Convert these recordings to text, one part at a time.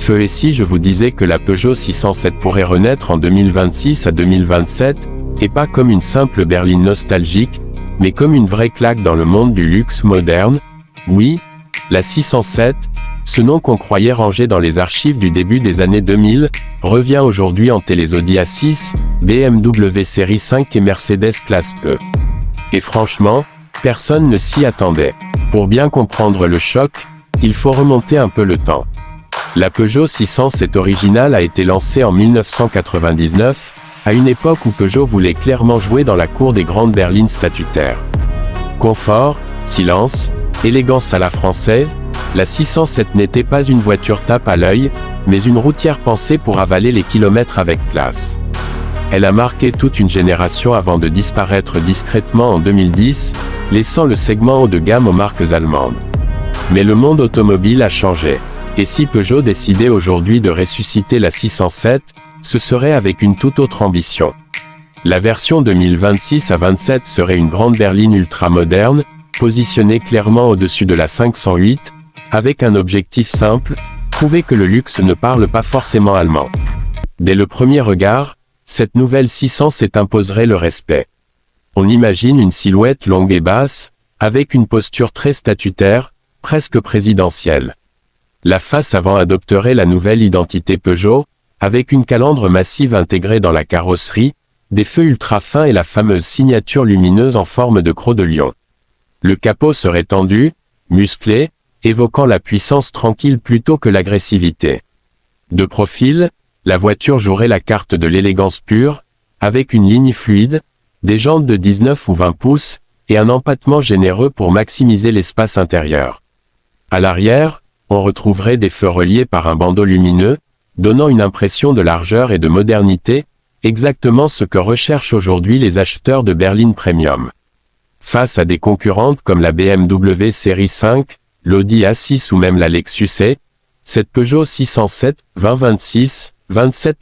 Feu et si je vous disais que la Peugeot 607 pourrait renaître en 2026 à 2027, et pas comme une simple berline nostalgique, mais comme une vraie claque dans le monde du luxe moderne? Oui, la 607, ce nom qu'on croyait rangé dans les archives du début des années 2000, revient aujourd'hui hanter les Audi A6, BMW série 5 et Mercedes classe E. Et franchement, personne ne s'y attendait. Pour bien comprendre le choc, il faut remonter un peu le temps. La Peugeot 607 originale a été lancée en 1999, à une époque où Peugeot voulait clairement jouer dans la cour des grandes berlines statutaires. Confort, silence, élégance à la française, la 607 n'était pas une voiture tape à l'œil, mais une routière pensée pour avaler les kilomètres avec classe. Elle a marqué toute une génération avant de disparaître discrètement en 2010, laissant le segment haut de gamme aux marques allemandes. Mais le monde automobile a changé. Et si Peugeot décidait aujourd'hui de ressusciter la 607, ce serait avec une toute autre ambition. La version 2026 à 27 serait une grande berline ultra-moderne, positionnée clairement au-dessus de la 508, avec un objectif simple, prouver que le luxe ne parle pas forcément allemand. Dès le premier regard, cette nouvelle 607 imposerait le respect. On imagine une silhouette longue et basse, avec une posture très statutaire, presque présidentielle. La face avant adopterait la nouvelle identité Peugeot, avec une calandre massive intégrée dans la carrosserie, des feux ultra fins et la fameuse signature lumineuse en forme de croc de lion. Le capot serait tendu, musclé, évoquant la puissance tranquille plutôt que l'agressivité. De profil, la voiture jouerait la carte de l'élégance pure, avec une ligne fluide, des jantes de 19 ou 20 pouces, et un empattement généreux pour maximiser l'espace intérieur. À l'arrière, on retrouverait des feux reliés par un bandeau lumineux, donnant une impression de largeur et de modernité, exactement ce que recherchent aujourd'hui les acheteurs de berlines premium. Face à des concurrentes comme la BMW série 5, l'Audi A6 ou même la Lexus E, cette Peugeot 607 2026-27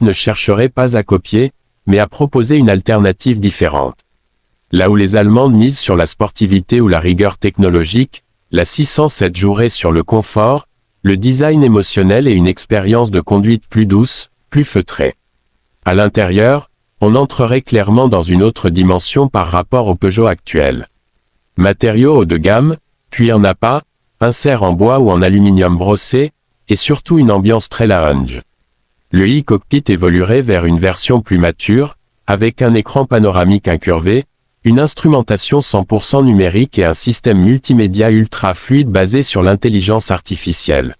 ne chercherait pas à copier, mais à proposer une alternative différente. Là où les Allemandes misent sur la sportivité ou la rigueur technologique, la 607 jouerait sur le confort, le design émotionnel et une expérience de conduite plus douce, plus feutrée. À l'intérieur, on entrerait clairement dans une autre dimension par rapport au Peugeot actuel. Matériaux haut de gamme, cuir Nappa, insert en bois ou en aluminium brossé, et surtout une ambiance très lounge. Le e-cockpit évoluerait vers une version plus mature, avec un écran panoramique incurvé, une instrumentation 100% numérique et un système multimédia ultra fluide basé sur l'intelligence artificielle.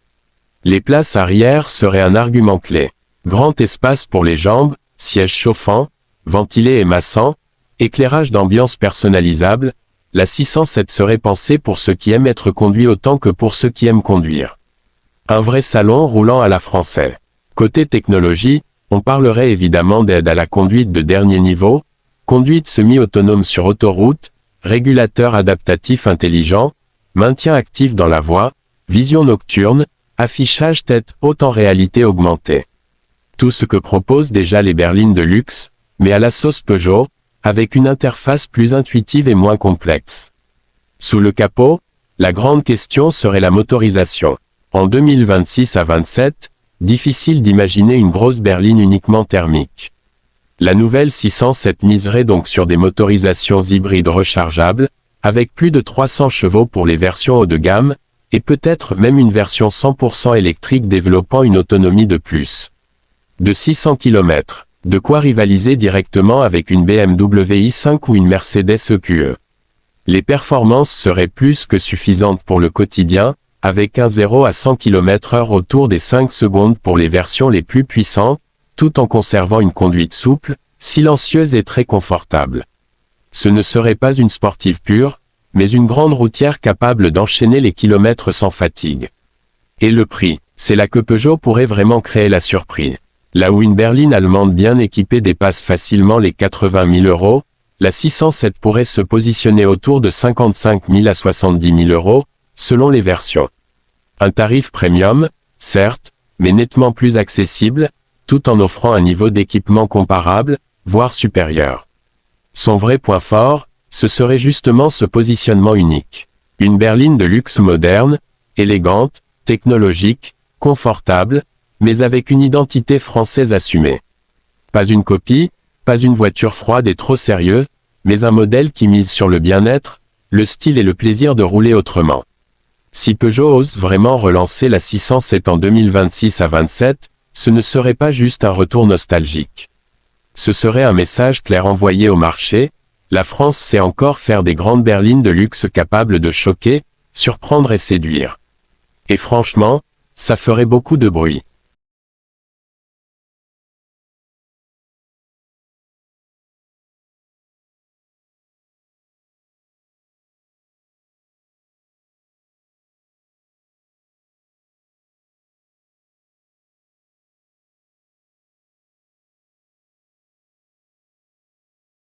Les places arrière seraient un argument clé. Grand espace pour les jambes, sièges chauffants, ventilés et massants, éclairage d'ambiance personnalisable, la 607 serait pensée pour ceux qui aiment être conduits autant que pour ceux qui aiment conduire. Un vrai salon roulant à la française. Côté technologie, on parlerait évidemment d'aide à la conduite de dernier niveau, conduite semi-autonome sur autoroute, régulateur adaptatif intelligent, maintien actif dans la voie, vision nocturne, affichage tête haute en réalité augmentée. Tout ce que proposent déjà les berlines de luxe, mais à la sauce Peugeot, avec une interface plus intuitive et moins complexe. Sous le capot, la grande question serait la motorisation. En 2026 à 27, difficile d'imaginer une grosse berline uniquement thermique. La nouvelle 607 miserait donc sur des motorisations hybrides rechargeables, avec plus de 300 chevaux pour les versions haut de gamme, et peut-être même une version 100% électrique développant une autonomie de plus de 600 km, de quoi rivaliser directement avec une BMW i5 ou une Mercedes EQE. Les performances seraient plus que suffisantes pour le quotidien, avec un 0 à 100 km/h autour des 5 secondes pour les versions les plus puissantes, tout en conservant une conduite souple, silencieuse et très confortable. Ce ne serait pas une sportive pure, mais une grande routière capable d'enchaîner les kilomètres sans fatigue. Et le prix, c'est là que Peugeot pourrait vraiment créer la surprise. Là où une berline allemande bien équipée dépasse facilement les 80 000 €, la 607 pourrait se positionner autour de 55 000 à 70 000 €, selon les versions. Un tarif premium, certes, mais nettement plus accessible, tout en offrant un niveau d'équipement comparable, voire supérieur. Son vrai point fort, ce serait justement ce positionnement unique. Une berline de luxe moderne, élégante, technologique, confortable, mais avec une identité française assumée. Pas une copie, pas une voiture froide et trop sérieuse, mais un modèle qui mise sur le bien-être, le style et le plaisir de rouler autrement. Si Peugeot ose vraiment relancer la 607 en 2026 à 27, ce ne serait pas juste un retour nostalgique. Ce serait un message clair envoyé au marché: la France sait encore faire des grandes berlines de luxe capables de choquer, surprendre et séduire. Et franchement, ça ferait beaucoup de bruit.